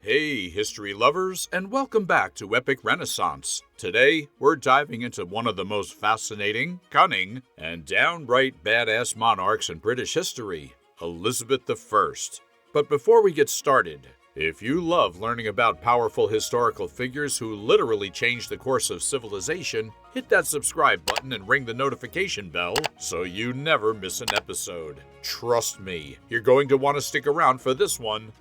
Hey, history lovers, and welcome back to Epic Renaissance. Today, we're diving into one of the most fascinating, cunning, and downright badass monarchs in British history, Elizabeth I. But before we get started, if you love learning about powerful historical figures who literally changed the course of civilization, hit that subscribe button and ring the notification bell so you never miss an episode. Trust me, you're going to want to stick around for this one.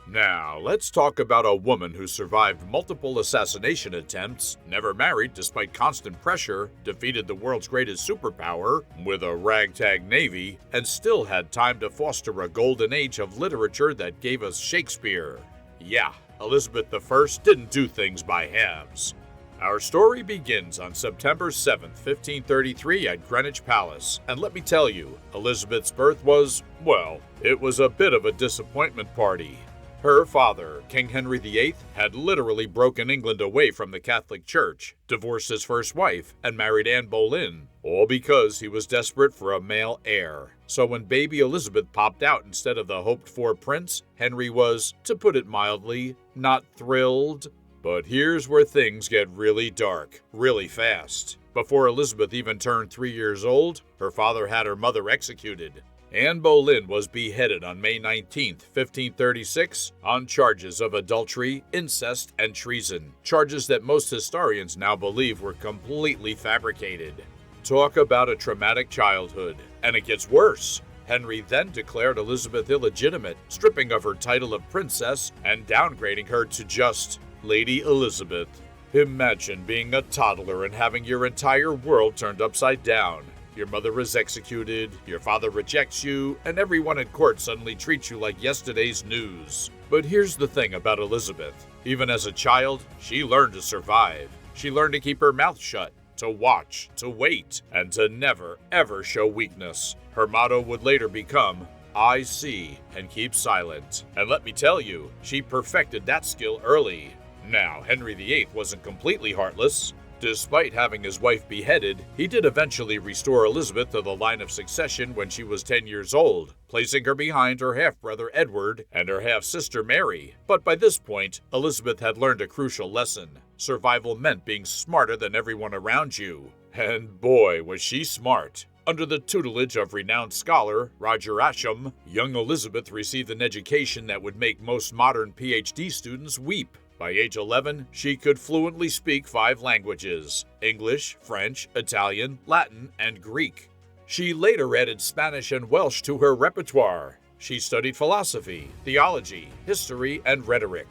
Now, let's talk about a woman who survived multiple assassination attempts, never married despite constant pressure, defeated the world's greatest superpower with a ragtag navy, and still had time to foster a golden age of literature that gave us Shakespeare. Yeah, Elizabeth I didn't do things by halves. Our story begins on September 7, 1533 at Greenwich Palace, and let me tell you, Elizabeth's birth was, well, it was a bit of a disappointment party. Her father, King Henry VIII, had literally broken England away from the Catholic Church, divorced his first wife, and married Anne Boleyn, all because he was desperate for a male heir. So when baby Elizabeth popped out instead of the hoped-for prince, Henry was, to put it mildly, not thrilled. But here's where things get really dark, really fast. Before Elizabeth even turned 3 years old, her father had her mother executed. Anne Boleyn was beheaded on May 19, 1536, on charges of adultery, incest, and treason, charges that most historians now believe were completely fabricated. Talk about a traumatic childhood, and it gets worse. Henry then declared Elizabeth illegitimate, stripping of her title of princess and downgrading her to just Lady Elizabeth. Imagine being a toddler and having your entire world turned upside down. Your mother is executed, your father rejects you, and everyone at court suddenly treats you like yesterday's news. But here's the thing about Elizabeth. Even as a child, she learned to survive. She learned to keep her mouth shut, to watch, to wait, and to never, ever show weakness. Her motto would later become, I see, and keep silent. And let me tell you, she perfected that skill early. Now, Henry VIII wasn't completely heartless. Despite having his wife beheaded, he did eventually restore Elizabeth to the line of succession when she was 10 years old, placing her behind her half-brother Edward and her half-sister Mary. But by this point, Elizabeth had learned a crucial lesson. Survival meant being smarter than everyone around you. And boy, was she smart. Under the tutelage of renowned scholar Roger Ascham, young Elizabeth received an education that would make most modern PhD students weep. By age 11, she could fluently speak 5 languages: English, French, Italian, Latin, and Greek. She later added Spanish and Welsh to her repertoire. She studied philosophy, theology, history, and rhetoric.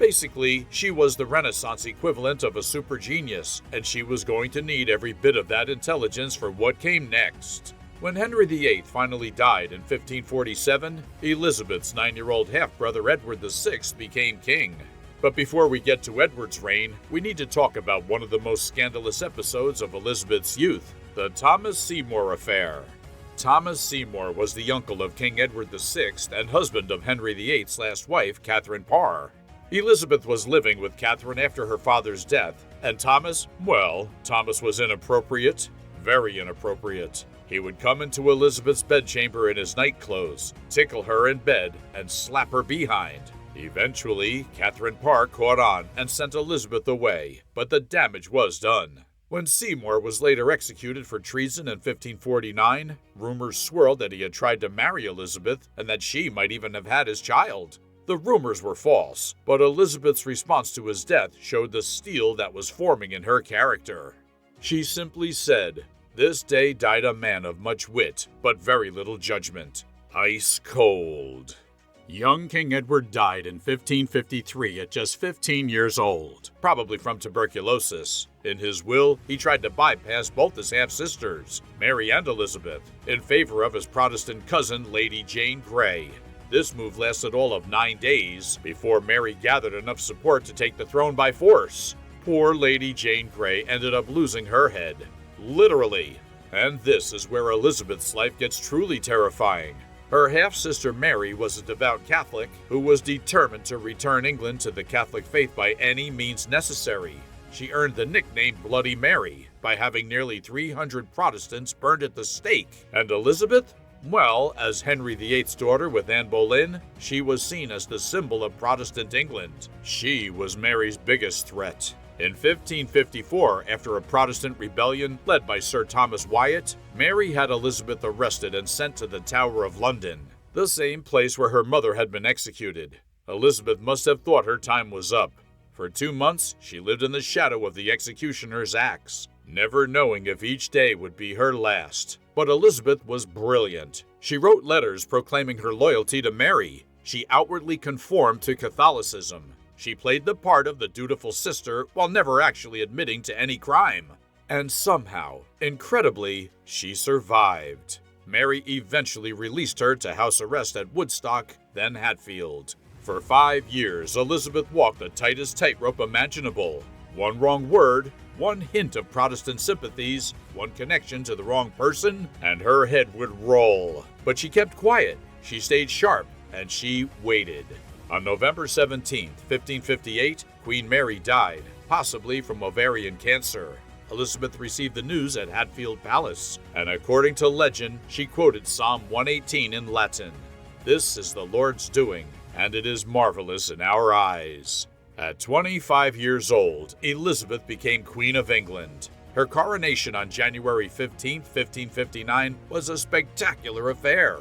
Basically, she was the Renaissance equivalent of a super genius, and she was going to need every bit of that intelligence for what came next. When Henry VIII finally died in 1547, Elizabeth's 9-year-old half-brother Edward VI became king. But before we get to Edward's reign, we need to talk about one of the most scandalous episodes of Elizabeth's youth, the Thomas Seymour affair. Thomas Seymour was the uncle of King Edward VI and husband of Henry VIII's last wife, Catherine Parr. Elizabeth was living with Catherine after her father's death, and Thomas was inappropriate, very inappropriate. He would come into Elizabeth's bedchamber in his nightclothes, tickle her in bed, and slap her behind. Eventually, Catherine Parr caught on and sent Elizabeth away, but the damage was done. When Seymour was later executed for treason in 1549, rumors swirled that he had tried to marry Elizabeth and that she might even have had his child. The rumors were false, but Elizabeth's response to his death showed the steel that was forming in her character. She simply said, "This day died a man of much wit, but very little judgment. Ice cold." Young King Edward died in 1553 at just 15 years old, probably from tuberculosis. In his will, he tried to bypass both his half-sisters, Mary and Elizabeth, in favor of his Protestant cousin, Lady Jane Grey. This move lasted all of 9 days before Mary gathered enough support to take the throne by force. Poor Lady Jane Grey ended up losing her head. Literally. And this is where Elizabeth's life gets truly terrifying. Her half-sister Mary was a devout Catholic who was determined to return England to the Catholic faith by any means necessary. She earned the nickname Bloody Mary by having nearly 300 Protestants burned at the stake. And Elizabeth? Well, as Henry VIII's daughter with Anne Boleyn, she was seen as the symbol of Protestant England. She was Mary's biggest threat. In 1554, after a Protestant rebellion led by Sir Thomas Wyatt, Mary had Elizabeth arrested and sent to the Tower of London, the same place where her mother had been executed. Elizabeth must have thought her time was up. For 2 months, she lived in the shadow of the executioner's axe, never knowing if each day would be her last. But Elizabeth was brilliant. She wrote letters proclaiming her loyalty to Mary. She outwardly conformed to Catholicism. She played the part of the dutiful sister while never actually admitting to any crime. And somehow, incredibly, she survived. Mary eventually released her to house arrest at Woodstock, then Hatfield. For 5 years, Elizabeth walked the tightest tightrope imaginable. One wrong word, one hint of Protestant sympathies, one connection to the wrong person, and her head would roll. But she kept quiet, she stayed sharp, and she waited. On November 17, 1558, Queen Mary died, possibly from ovarian cancer. Elizabeth received the news at Hatfield Palace, and according to legend, she quoted Psalm 118 in Latin. "This is the Lord's doing, and it is marvelous in our eyes." At 25 years old, Elizabeth became Queen of England. Her coronation on January 15, 1559 was a spectacular affair.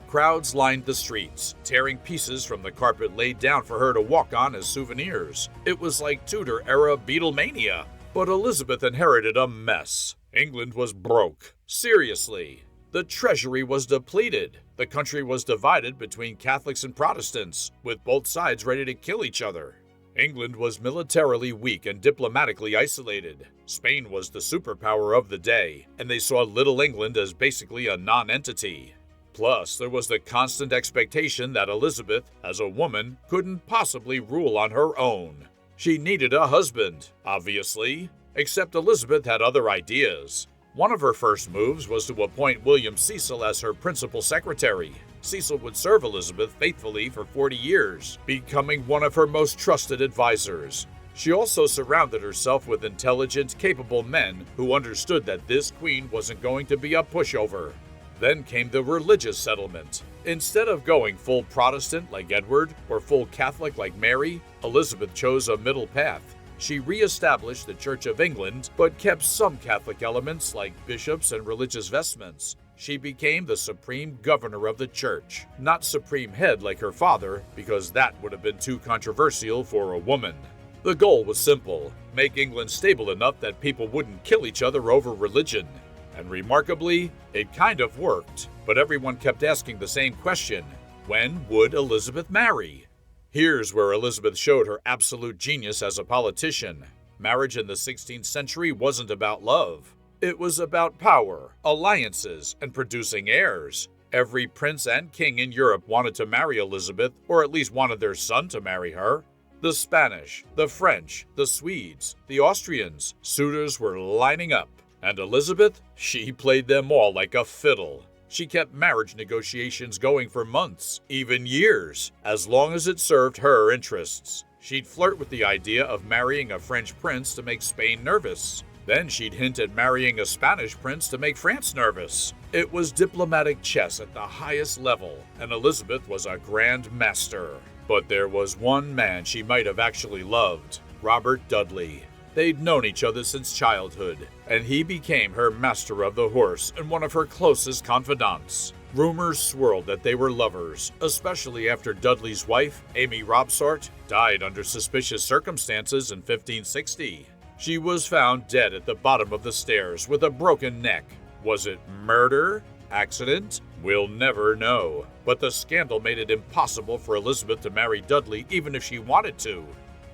Crowds lined the streets, tearing pieces from the carpet laid down for her to walk on as souvenirs. It was like Tudor-era Beatlemania. But Elizabeth inherited a mess. England was broke. Seriously. The treasury was depleted. The country was divided between Catholics and Protestants, with both sides ready to kill each other. England was militarily weak and diplomatically isolated. Spain was the superpower of the day, and they saw Little England as basically a non-entity. Plus, there was the constant expectation that Elizabeth, as a woman, couldn't possibly rule on her own. She needed a husband, obviously, except Elizabeth had other ideas. One of her first moves was to appoint William Cecil as her principal secretary. Cecil would serve Elizabeth faithfully for 40 years, becoming one of her most trusted advisors. She also surrounded herself with intelligent, capable men who understood that this queen wasn't going to be a pushover. Then came the religious settlement. Instead of going full Protestant like Edward or full Catholic like Mary, Elizabeth chose a middle path. She re-established the Church of England, but kept some Catholic elements like bishops and religious vestments. She became the supreme governor of the church, not supreme head like her father, because that would have been too controversial for a woman. The goal was simple: make England stable enough that people wouldn't kill each other over religion. And remarkably, it kind of worked, but everyone kept asking the same question: when would Elizabeth marry? Here's where Elizabeth showed her absolute genius as a politician. Marriage in the 16th century wasn't about love. It was about power, alliances, and producing heirs. Every prince and king in Europe wanted to marry Elizabeth, or at least wanted their son to marry her. The Spanish, the French, the Swedes, the Austrians, suitors were lining up. And Elizabeth, she played them all like a fiddle. She kept marriage negotiations going for months, even years, as long as it served her interests. She'd flirt with the idea of marrying a French prince to make Spain nervous. Then she'd hint at marrying a Spanish prince to make France nervous. It was diplomatic chess at the highest level, and Elizabeth was a grand master. But there was one man she might have actually loved: Robert Dudley. They'd known each other since childhood, and he became her master of the horse and one of her closest confidants. Rumors swirled that they were lovers, especially after Dudley's wife, Amy Robsart, died under suspicious circumstances in 1560. She was found dead at the bottom of the stairs with a broken neck. Was it murder? Accident? We'll never know. But the scandal made it impossible for Elizabeth to marry Dudley even if she wanted to.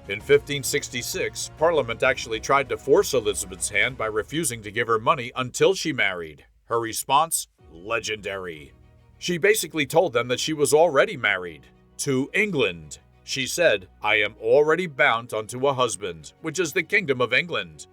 In 1566, Parliament actually tried to force Elizabeth's hand by refusing to give her money until she married. Her response? Legendary. She basically told them that she was already married. To England. She said, "I am already bound unto a husband, which is the Kingdom of England."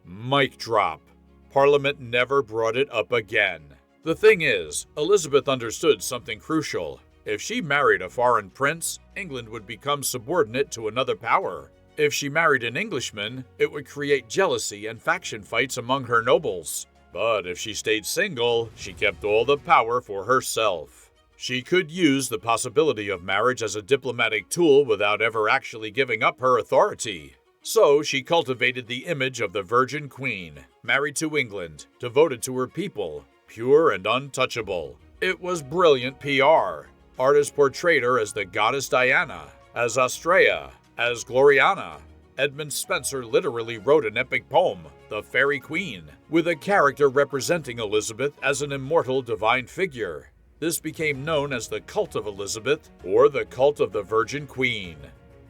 Mic drop. Parliament never brought it up again. The thing is, Elizabeth understood something crucial. If she married a foreign prince, England would become subordinate to another power. If she married an Englishman, it would create jealousy and faction fights among her nobles. But if she stayed single, she kept all the power for herself. She could use the possibility of marriage as a diplomatic tool without ever actually giving up her authority. So she cultivated the image of the Virgin Queen, married to England, devoted to her people, pure and untouchable. It was brilliant PR. Artists portrayed her as the goddess Diana, as Astrea, as Gloriana. Edmund Spenser literally wrote an epic poem, The Fairy Queen, with a character representing Elizabeth as an immortal divine figure. This became known as the Cult of Elizabeth, or the Cult of the Virgin Queen.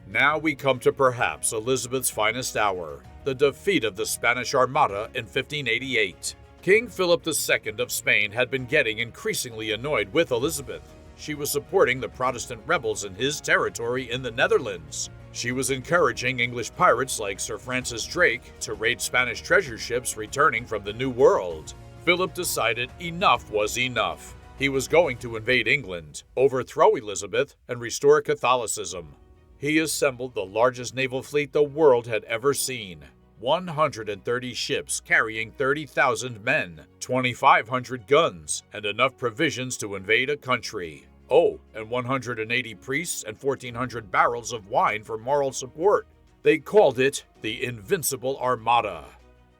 Now we come to perhaps Elizabeth's finest hour, the defeat of the Spanish Armada in 1588. King Philip II of Spain had been getting increasingly annoyed with Elizabeth. She was supporting the Protestant rebels in his territory in the Netherlands. She was encouraging English pirates like Sir Francis Drake to raid Spanish treasure ships returning from the New World. Philip decided enough was enough. He was going to invade England, overthrow Elizabeth, and restore Catholicism. He assembled the largest naval fleet the world had ever seen. 130 ships carrying 30,000 men, 2,500 guns, and enough provisions to invade a country. Oh, and 180 priests and 1,400 barrels of wine for moral support. They called it the Invincible Armada.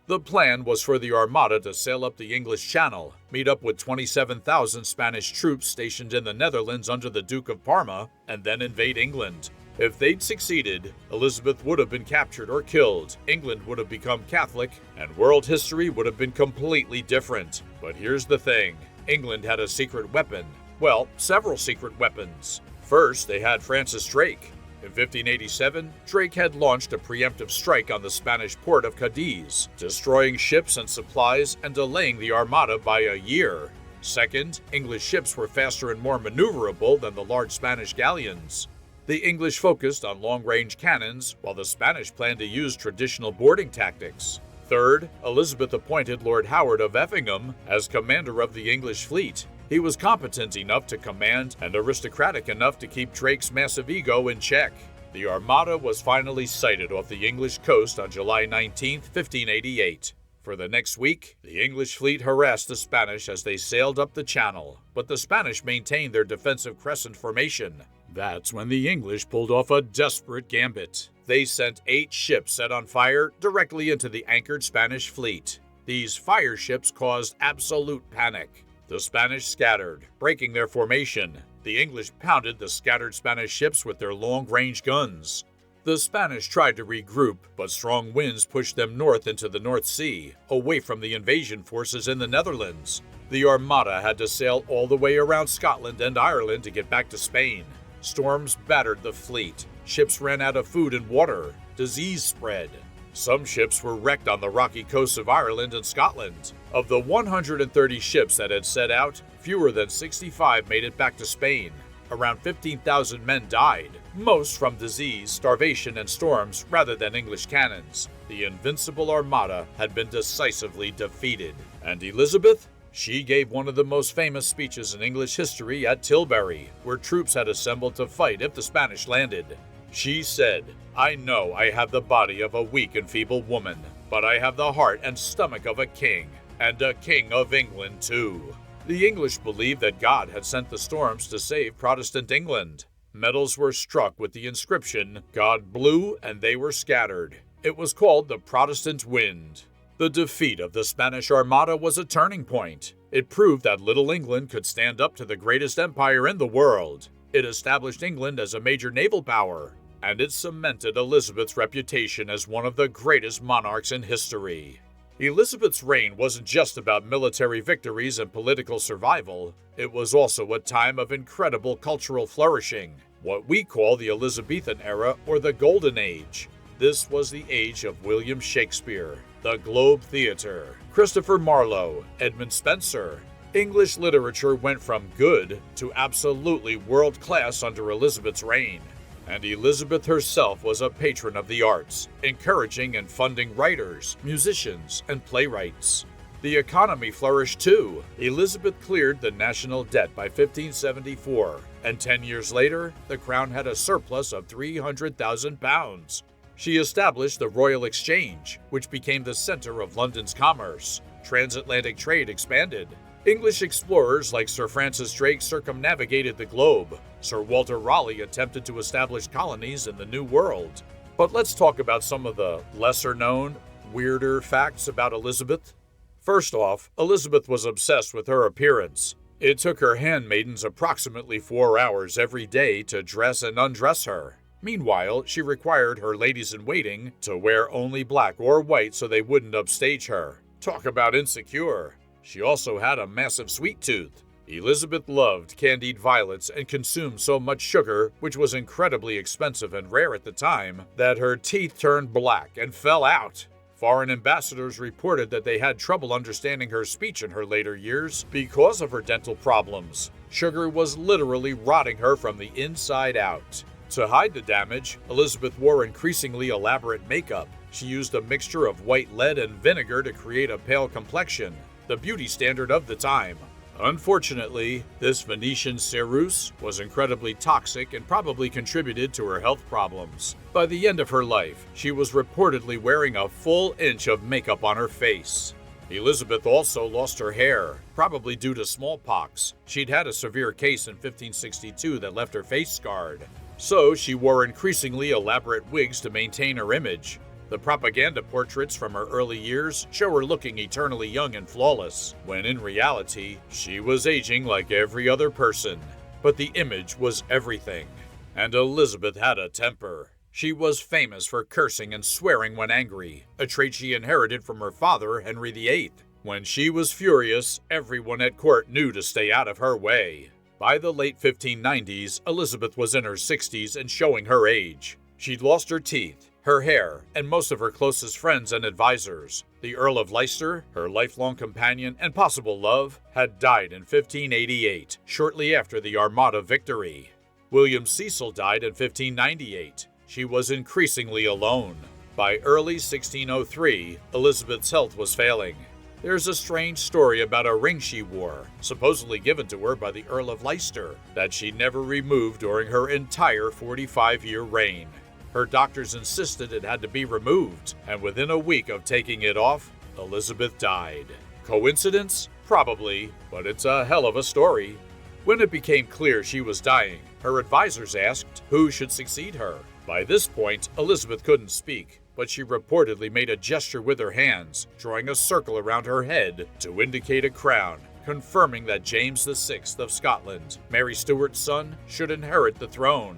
The plan was for the Armada to sail up the English Channel, meet up with 27,000 Spanish troops stationed in the Netherlands under the Duke of Parma, and then invade England. If they'd succeeded, Elizabeth would have been captured or killed, England would have become Catholic, and world history would have been completely different. But here's the thing, England had a secret weapon. Well, several secret weapons. First, they had Francis Drake. In 1587, Drake had launched a preemptive strike on the Spanish port of Cadiz, destroying ships and supplies and delaying the Armada by a year. Second, English ships were faster and more maneuverable than the large Spanish galleons. The English focused on long-range cannons, while the Spanish planned to use traditional boarding tactics. Third, Elizabeth appointed Lord Howard of Effingham as commander of the English fleet. He was competent enough to command and aristocratic enough to keep Drake's massive ego in check. The Armada was finally sighted off the English coast on July 19, 1588. For the next week, the English fleet harassed the Spanish as they sailed up the Channel, but the Spanish maintained their defensive crescent formation. That's when the English pulled off a desperate gambit. They sent 8 ships set on fire directly into the anchored Spanish fleet. These fire ships caused absolute panic. The Spanish scattered, breaking their formation. The English pounded the scattered Spanish ships with their long-range guns. The Spanish tried to regroup, but strong winds pushed them north into the North Sea, away from the invasion forces in the Netherlands. The Armada had to sail all the way around Scotland and Ireland to get back to Spain. Storms battered the fleet. Ships ran out of food and water. Disease spread. Some ships were wrecked on the rocky coasts of Ireland and Scotland. Of the 130 ships that had set out, fewer than 65 made it back to Spain. Around 15,000 men died, most from disease, starvation, and storms rather than English cannons. The Invincible Armada had been decisively defeated. And Elizabeth? She gave one of the most famous speeches in English history at Tilbury, where troops had assembled to fight if the Spanish landed. She said, "I know I have the body of a weak and feeble woman, but I have the heart and stomach of a king, and a king of England too." The English believed that God had sent the storms to save Protestant England. Medals were struck with the inscription, "God blew and they were scattered." It was called the Protestant Wind. The defeat of the Spanish Armada was a turning point. It proved that Little England could stand up to the greatest empire in the world. It established England as a major naval power, and it cemented Elizabeth's reputation as one of the greatest monarchs in history. Elizabeth's reign wasn't just about military victories and political survival. It was also a time of incredible cultural flourishing, what we call the Elizabethan era or the Golden Age. This was the age of William Shakespeare, the Globe Theatre, Christopher Marlowe, Edmund Spenser. English literature went from good to absolutely world-class under Elizabeth's reign. And Elizabeth herself was a patron of the arts, encouraging and funding writers, musicians, and playwrights. The economy flourished too. Elizabeth cleared the national debt by 1574, and 10 years later, the crown had a surplus of £300,000. She established the Royal Exchange, which became the center of London's commerce. transatlantic trade expanded. English explorers like Sir Francis Drake circumnavigated the globe. Sir Walter Raleigh attempted to establish colonies in the New World. But let's talk about some of the lesser-known, weirder facts about Elizabeth. First off, Elizabeth was obsessed with her appearance. It took her handmaidens approximately 4 hours every day to dress and undress her. Meanwhile, she required her ladies-in-waiting to wear only black or white so they wouldn't upstage her. Talk about insecure. She also had a massive sweet tooth. Elizabeth loved candied violets and consumed so much sugar, which was incredibly expensive and rare at the time, that her teeth turned black and fell out. Foreign ambassadors reported that they had trouble understanding her speech in her later years because of her dental problems. Sugar was literally rotting her from the inside out. To hide the damage, Elizabeth wore increasingly elaborate makeup. She used a mixture of white lead and vinegar to create a pale complexion, the beauty standard of the time. Unfortunately, this Venetian ceruse was incredibly toxic and probably contributed to her health problems. By the end of her life, she was reportedly wearing a full inch of makeup on her face. Elizabeth also lost her hair, probably due to smallpox. She'd had a severe case in 1562 that left her face scarred. So she wore increasingly elaborate wigs to maintain her image. The propaganda portraits from her early years show her looking eternally young and flawless, when in reality, she was aging like every other person. But the image was everything. And Elizabeth had a temper. She was famous for cursing and swearing when angry, a trait she inherited from her father, Henry VIII. When she was furious, everyone at court knew to stay out of her way. By the late 1590s, Elizabeth was in her 60s and showing her age. She'd lost her teeth, her hair, and most of her closest friends and advisors. The Earl of Leicester, her lifelong companion and possible love, had died in 1588, shortly after the Armada victory. William Cecil died in 1598. She was increasingly alone. By early 1603, Elizabeth's health was failing. There's a strange story about a ring she wore, supposedly given to her by the Earl of Leicester, that she never removed during her entire 45-year reign. Her doctors insisted it had to be removed, and within a week of taking it off, Elizabeth died. Coincidence? Probably, but it's a hell of a story. When it became clear she was dying, her advisors asked who should succeed her. By this point, Elizabeth couldn't speak, but she reportedly made a gesture with her hands, drawing a circle around her head to indicate a crown, confirming that James VI of Scotland, Mary Stuart's son, should inherit the throne.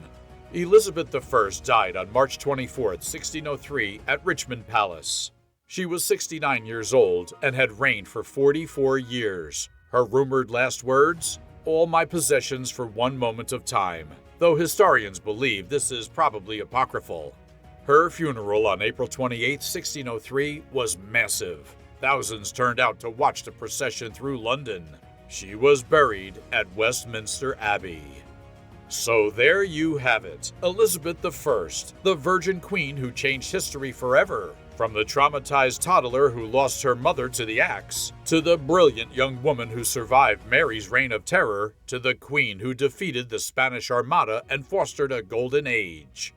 Elizabeth I died on March 24, 1603, at Richmond Palace. She was 69 years old and had reigned for 44 years. Her rumored last words? "All my possessions for one moment of time," though historians believe this is probably apocryphal. Her funeral on April 28, 1603, was massive. Thousands turned out to watch the procession through London. She was buried at Westminster Abbey. So there you have it, Elizabeth I, the Virgin Queen who changed history forever. From the traumatized toddler who lost her mother to the axe, to the brilliant young woman who survived Mary's reign of terror, to the queen who defeated the Spanish Armada and fostered a golden age.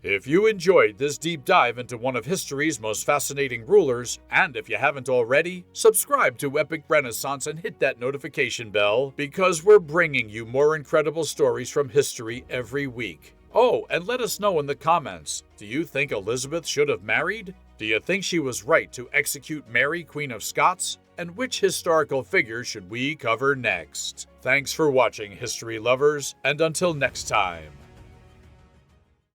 If you enjoyed this deep dive into one of history's most fascinating rulers, and if you haven't already, subscribe to Epic Renaissance and hit that notification bell, because we're bringing you more incredible stories from history every week. Oh, and let us know in the comments, do you think Elizabeth should have married? Do you think she was right to execute Mary, Queen of Scots? And which historical figure should we cover next? Thanks for watching, history lovers, and until next time.